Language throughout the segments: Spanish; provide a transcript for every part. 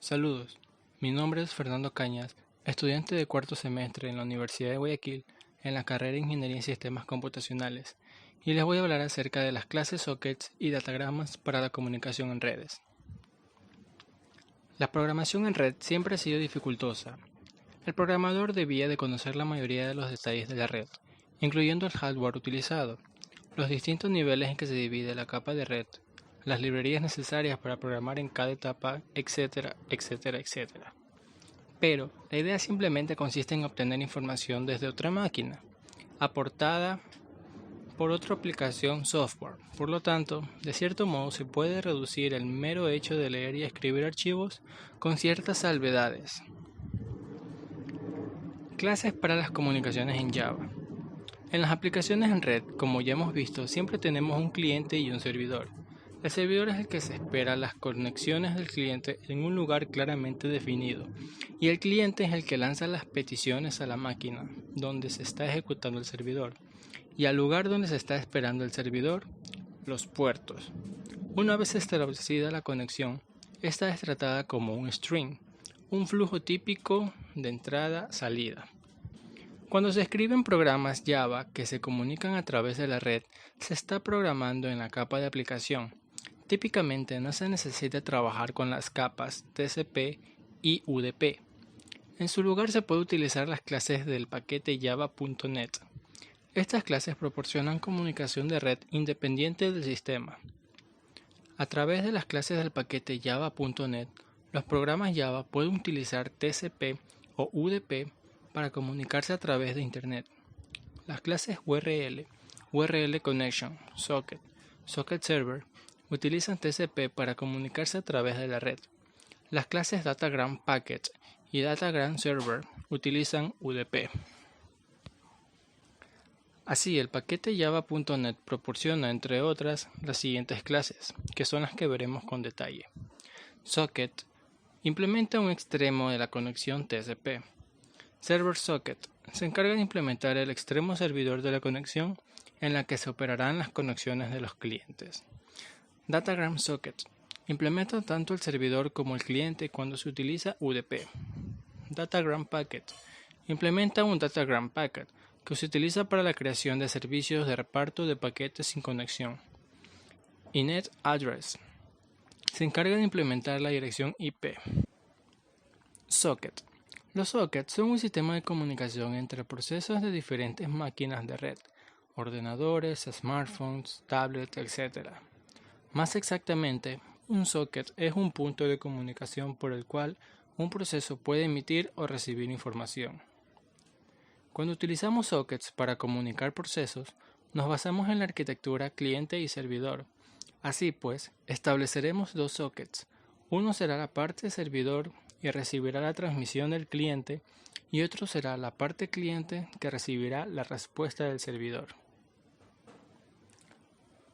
Saludos, mi nombre es Fernando Cañas, estudiante de cuarto semestre en la Universidad de Guayaquil en la carrera de Ingeniería en Sistemas Computacionales, y les voy a hablar acerca de las clases sockets y datagramas para la comunicación en redes. La programación en red siempre ha sido dificultosa. El programador debía de conocer la mayoría de los detalles de la red, incluyendo el hardware utilizado, los distintos niveles en que se divide la capa de red, las librerías necesarias para programar en cada etapa, etcétera, etcétera, etcétera. Pero la idea simplemente consiste en obtener información desde otra máquina, aportada por otra aplicación software. Por lo tanto, de cierto modo se puede reducir el mero hecho de leer y escribir archivos con ciertas salvedades. Clases para las comunicaciones en Java. En las aplicaciones en red, como ya hemos visto, siempre tenemos un cliente y un servidor. El servidor es el que se espera las conexiones del cliente en un lugar claramente definido, y el cliente es el que lanza las peticiones a la máquina donde se está ejecutando el servidor, y al lugar donde se está esperando el servidor, los puertos. Una vez establecida la conexión, esta es tratada como un string, un flujo típico de entrada-salida. Cuando se escriben programas Java que se comunican a través de la red, se está programando en la capa de aplicación. Típicamente no se necesita trabajar con las capas TCP y UDP. En su lugar se puede utilizar las clases del paquete java.net. Estas clases proporcionan comunicación de red independiente del sistema. A través de las clases del paquete java.net, los programas Java pueden utilizar TCP o UDP para comunicarse a través de Internet. Las clases URL, URL Connection, Socket, Socket Server utilizan TCP para comunicarse a través de la red. Las clases Datagram Packet y Datagram Server utilizan UDP. Así, el paquete java.net proporciona, entre otras, las siguientes clases, que son las que veremos con detalle. Socket implementa un extremo de la conexión TCP. Server Socket se encarga de implementar el extremo servidor de la conexión en la que se operarán las conexiones de los clientes. Datagram Socket implementa tanto el servidor como el cliente cuando se utiliza UDP. Datagram Packet implementa un Datagram Packet que se utiliza para la creación de servicios de reparto de paquetes sin conexión. Inet Address se encarga de implementar la dirección IP. Socket. Los sockets son un sistema de comunicación entre procesos de diferentes máquinas de red, ordenadores, smartphones, tablets, etc. Más exactamente, un socket es un punto de comunicación por el cual un proceso puede emitir o recibir información. Cuando utilizamos sockets para comunicar procesos, nos basamos en la arquitectura cliente y servidor. Así pues, estableceremos dos sockets. Uno será la parte servidor y recibirá la transmisión del cliente, y otro será la parte cliente que recibirá la respuesta del servidor.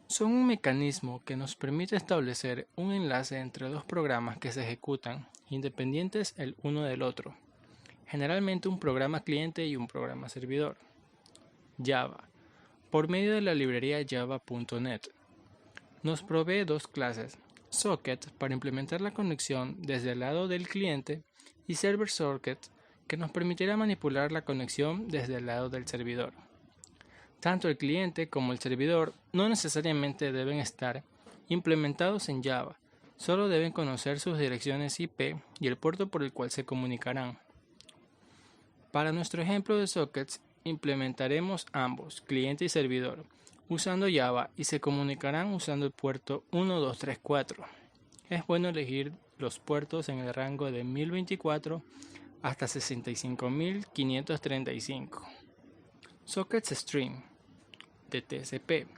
Son un mecanismo que nos permite establecer un enlace entre dos programas que se ejecutan, independientes el uno del otro. Generalmente un programa cliente y un programa servidor. Java, por medio de la librería java.net, nos provee dos clases, Socket para implementar la conexión desde el lado del cliente y Server Socket que nos permitirá manipular la conexión desde el lado del servidor. Tanto el cliente como el servidor no necesariamente deben estar implementados en Java, solo deben conocer sus direcciones IP y el puerto por el cual se comunicarán. Para nuestro ejemplo de sockets, implementaremos ambos, cliente y servidor, usando Java y se comunicarán usando el puerto 1234. Es bueno elegir los puertos en el rango de 1024 hasta 65535. Sockets Stream de TCP.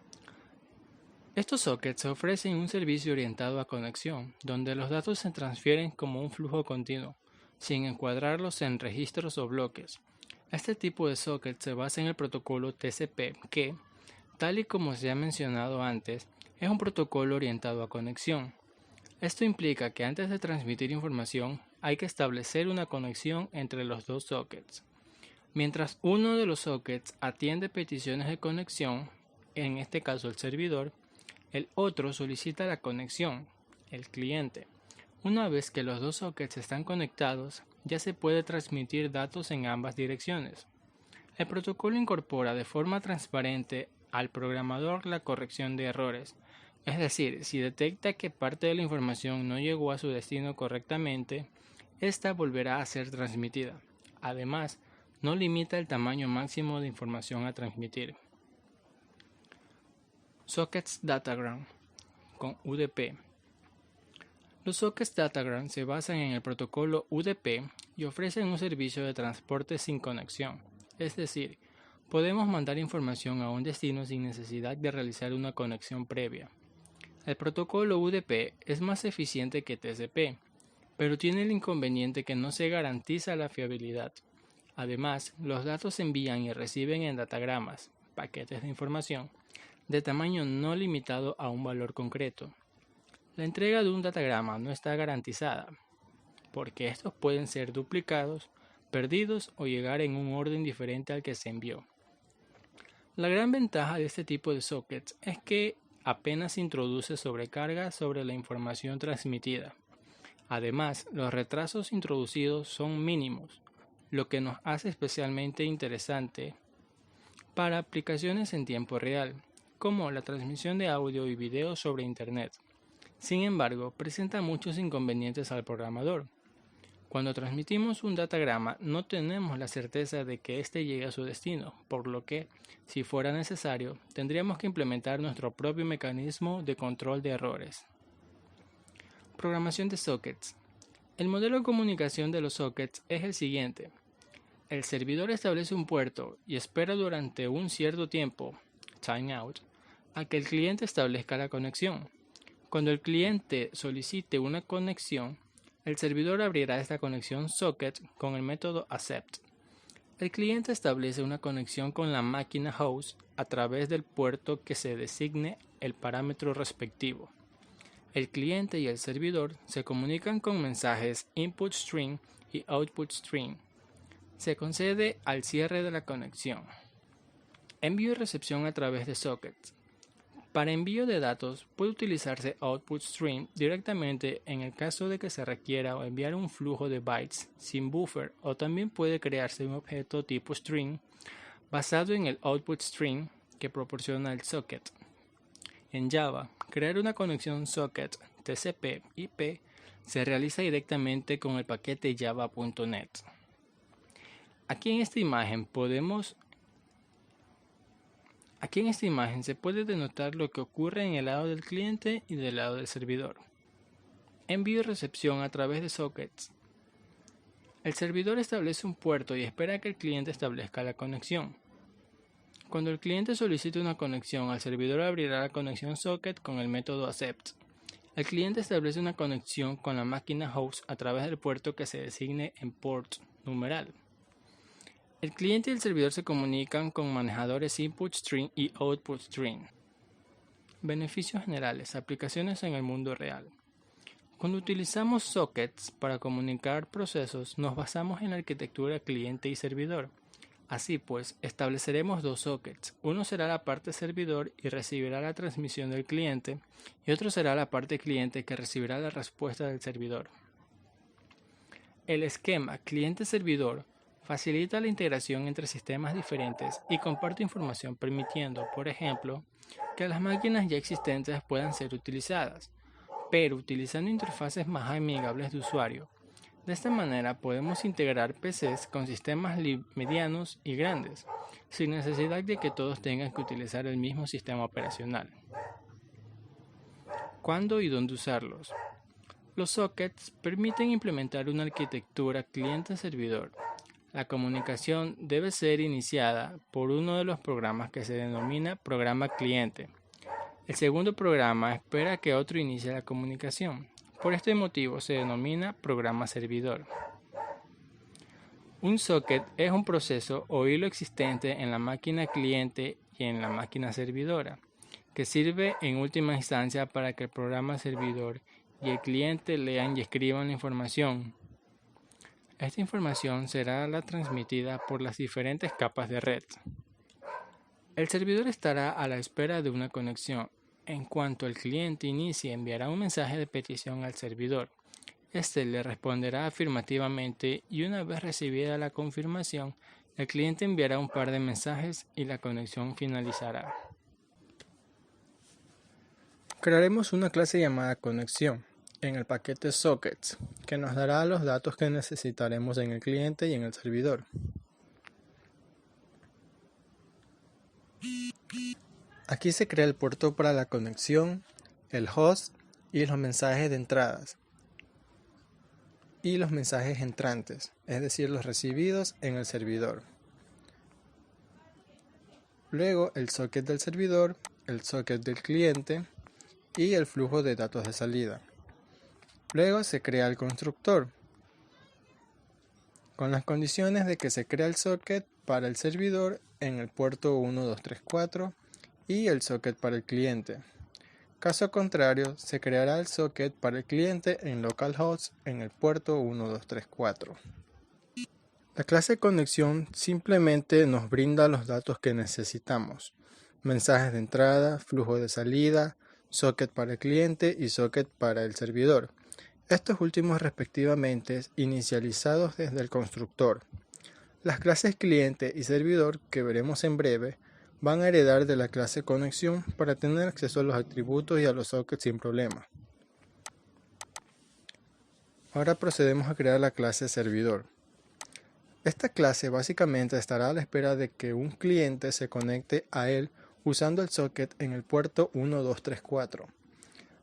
Estos sockets ofrecen un servicio orientado a conexión, donde los datos se transfieren como un flujo continuo, sin encuadrarlos en registros o bloques. Este tipo de socket se basa en el protocolo TCP que, tal y como se ha mencionado antes, es un protocolo orientado a conexión. Esto implica que antes de transmitir información hay que establecer una conexión entre los dos sockets. Mientras uno de los sockets atiende peticiones de conexión, en este caso el servidor, el otro solicita la conexión, el cliente. Una vez que los dos sockets están conectados, ya se puede transmitir datos en ambas direcciones. El protocolo incorpora de forma transparente al programador la corrección de errores, es decir, si detecta que parte de la información no llegó a su destino correctamente, esta volverá a ser transmitida. Además, no limita el tamaño máximo de información a transmitir. Sockets Datagram con UDP. Los sockets Datagram se basan en el protocolo UDP y ofrecen un servicio de transporte sin conexión, es decir, podemos mandar información a un destino sin necesidad de realizar una conexión previa. El protocolo UDP es más eficiente que TCP, pero tiene el inconveniente que no se garantiza la fiabilidad. Además, los datos se envían y reciben en datagramas, paquetes de información, de tamaño no limitado a un valor concreto. La entrega de un datagrama no está garantizada, porque estos pueden ser duplicados, perdidos o llegar en un orden diferente al que se envió. La gran ventaja de este tipo de sockets es que apenas introduce sobrecarga sobre la información transmitida. Además, los retrasos introducidos son mínimos, lo que nos hace especialmente interesante para aplicaciones en tiempo real, como la transmisión de audio y video sobre Internet. Sin embargo, presenta muchos inconvenientes al programador. Cuando transmitimos un datagrama, no tenemos la certeza de que éste llegue a su destino, por lo que, si fuera necesario, tendríamos que implementar nuestro propio mecanismo de control de errores. Programación de sockets. El modelo de comunicación de los sockets es el siguiente. El servidor establece un puerto y espera durante un cierto tiempo, timeout, a que el cliente establezca la conexión. Cuando el cliente solicite una conexión, el servidor abrirá esta conexión socket con el método accept. El cliente establece una conexión con la máquina host a través del puerto que se designe el parámetro respectivo. El cliente y el servidor se comunican con mensajes input string y output string. Se concede al cierre de la conexión. Envío y recepción a través de sockets. Para envío de datos puede utilizarse output string directamente en el caso de que se requiera enviar un flujo de bytes sin buffer, o también puede crearse un objeto tipo string basado en el output string que proporciona el socket. En Java, crear una conexión socket TCP/IP se realiza directamente con el paquete java.net. Aquí en esta imagen se puede denotar lo que ocurre en el lado del cliente y del lado del servidor. Envío y recepción a través de sockets. El servidor establece un puerto y espera que el cliente establezca la conexión. Cuando el cliente solicite una conexión, el servidor abrirá la conexión socket con el método accept. El cliente establece una conexión con la máquina host a través del puerto que se designe en port numeral. El cliente y el servidor se comunican con manejadores input string y output string. Beneficios generales. Aplicaciones en el mundo real. Cuando utilizamos sockets para comunicar procesos, nos basamos en la arquitectura cliente y servidor. Así pues, estableceremos dos sockets. Uno será la parte servidor y recibirá la transmisión del cliente, y otro será la parte cliente que recibirá la respuesta del servidor. El esquema cliente-servidor facilita la integración entre sistemas diferentes y comparte información permitiendo, por ejemplo, que las máquinas ya existentes puedan ser utilizadas, pero utilizando interfaces más amigables de usuario. De esta manera podemos integrar PCs con sistemas medianos y grandes, sin necesidad de que todos tengan que utilizar el mismo sistema operacional. ¿Cuándo y dónde usarlos? Los sockets permiten implementar una arquitectura cliente-servidor. La comunicación debe ser iniciada por uno de los programas que se denomina programa cliente. El segundo programa espera que otro inicie la comunicación. Por este motivo se denomina programa servidor. Un socket es un proceso o hilo existente en la máquina cliente y en la máquina servidora, que sirve en última instancia para que el programa servidor y el cliente lean y escriban la información. Esta información será la transmitida por las diferentes capas de red. El servidor estará a la espera de una conexión. En cuanto el cliente inicie, enviará un mensaje de petición al servidor. Este le responderá afirmativamente y una vez recibida la confirmación, el cliente enviará un par de mensajes y la conexión finalizará. Crearemos una clase llamada conexión en el paquete sockets que nos dará los datos que necesitaremos en el cliente y en el servidor. Aquí se crea el puerto para la conexión, el host y los mensajes de entradas y los mensajes entrantes, es decir, los recibidos en el servidor. Luego el socket del servidor, el socket del cliente y el flujo de datos de salida. Luego se crea el constructor, con las condiciones de que se crea el socket para el servidor en el puerto 1234 y el socket para el cliente. Caso contrario, se creará el socket para el cliente en localhost en el puerto 1234. La clase conexión simplemente nos brinda los datos que necesitamos: mensajes de entrada, flujo de salida, socket para el cliente y socket para el servidor. Estos últimos respectivamente inicializados desde el constructor. Las clases cliente y servidor que veremos en breve van a heredar de la clase conexión para tener acceso a los atributos y a los sockets sin problema. Ahora procedemos a crear la clase servidor. Esta clase básicamente estará a la espera de que un cliente se conecte a él usando el socket en el puerto 1234.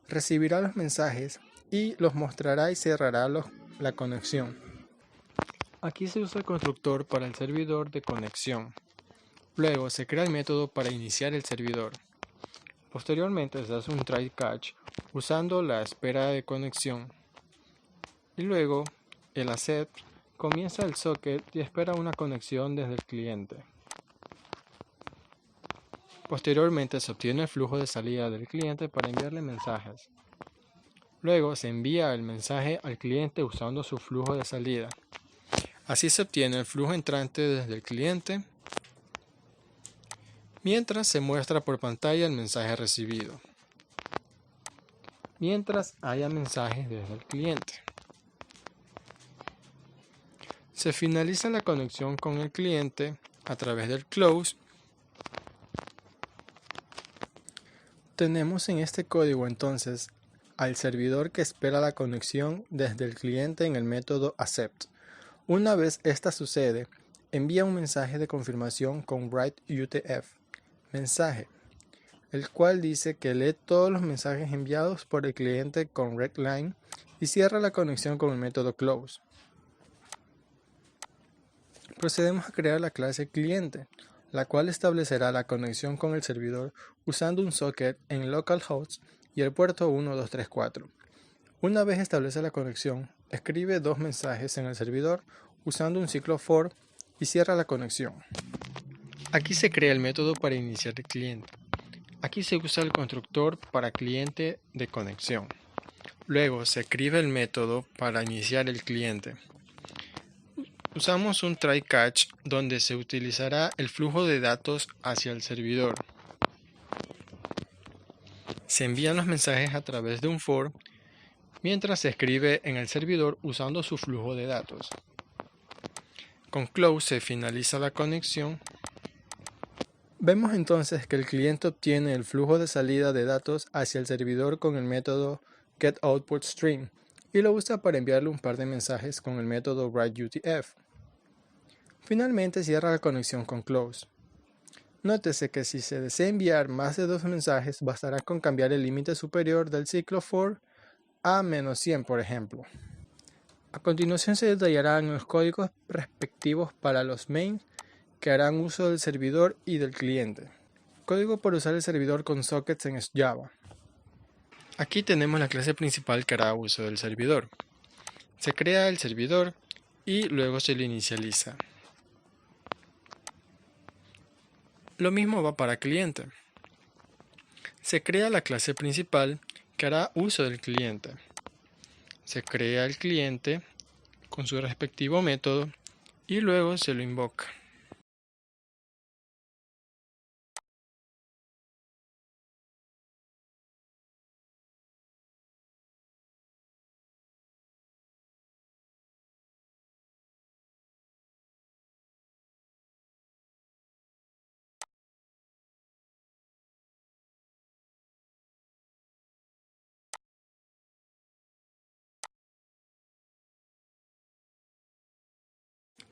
Recibirá los mensajes y los mostrará y cerrará la conexión. Aquí se usa el constructor para el servidor de conexión. Luego se crea el método para iniciar el servidor. Posteriormente se hace un try catch usando la espera de conexión. Y luego el accept comienza el socket y espera una conexión desde el cliente. Posteriormente se obtiene el flujo de salida del cliente para enviarle mensajes. Luego se envía el mensaje al cliente usando su flujo de salida. Así se obtiene el flujo entrante desde el cliente, mientras se muestra por pantalla el mensaje recibido, mientras haya mensajes desde el cliente. Se finaliza la conexión con el cliente a través del close. Tenemos en este código entonces al servidor que espera la conexión desde el cliente en el método accept. Una vez esta sucede, envía un mensaje de confirmación con writeUTF, mensaje, el cual dice que lee todos los mensajes enviados por el cliente con readLine y cierra la conexión con el método close. Procedemos a crear la clase cliente, la cual establecerá la conexión con el servidor usando un socket en localhost y el puerto 1234. Una vez establece la conexión, escribe dos mensajes en el servidor usando un ciclo for y cierra la conexión. Aquí se crea el método para iniciar el cliente. Aquí se usa el constructor para cliente de conexión. Luego se escribe el método para iniciar el cliente. Usamos un try catch donde se utilizará el flujo de datos hacia el servidor. Se envían los mensajes a través de un for, mientras se escribe en el servidor usando su flujo de datos. Con close se finaliza la conexión. Vemos entonces que el cliente obtiene el flujo de salida de datos hacia el servidor con el método getOutPutStream y lo usa para enviarle un par de mensajes con el método writeUTF. Finalmente cierra la conexión con close. Nótese que si se desea enviar más de dos mensajes, bastará con cambiar el límite superior del ciclo for a -100, por ejemplo. A continuación se detallarán los códigos respectivos para los mains que harán uso del servidor y del cliente. Código para usar el servidor con sockets en Java. Aquí tenemos la clase principal que hará uso del servidor. Se crea el servidor y luego se lo inicializa. Lo mismo va para cliente. Se crea la clase principal que hará uso del cliente. Se crea el cliente con su respectivo método y luego se lo invoca.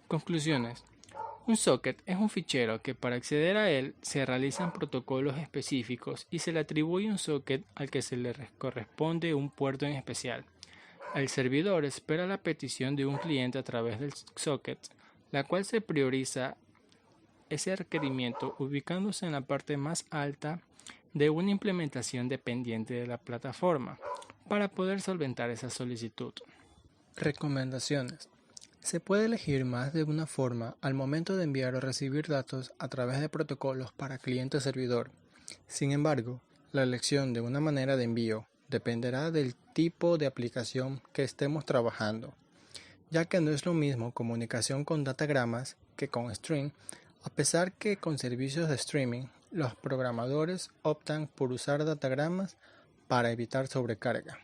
Conclusiones. Un socket es un fichero que para acceder a él se realizan protocolos específicos y se le atribuye un socket al que se le corresponde un puerto en especial. El servidor espera la petición de un cliente a través del socket, la cual se prioriza ese requerimiento ubicándose en la parte más alta de una implementación dependiente de la plataforma para poder solventar esa solicitud. Recomendaciones. Se puede elegir más de una forma al momento de enviar o recibir datos a través de protocolos para cliente-servidor. Sin embargo, la elección de una manera de envío dependerá del tipo de aplicación que estemos trabajando, ya que no es lo mismo comunicación con datagramas que con stream, a pesar que con servicios de streaming, los programadores optan por usar datagramas para evitar sobrecarga.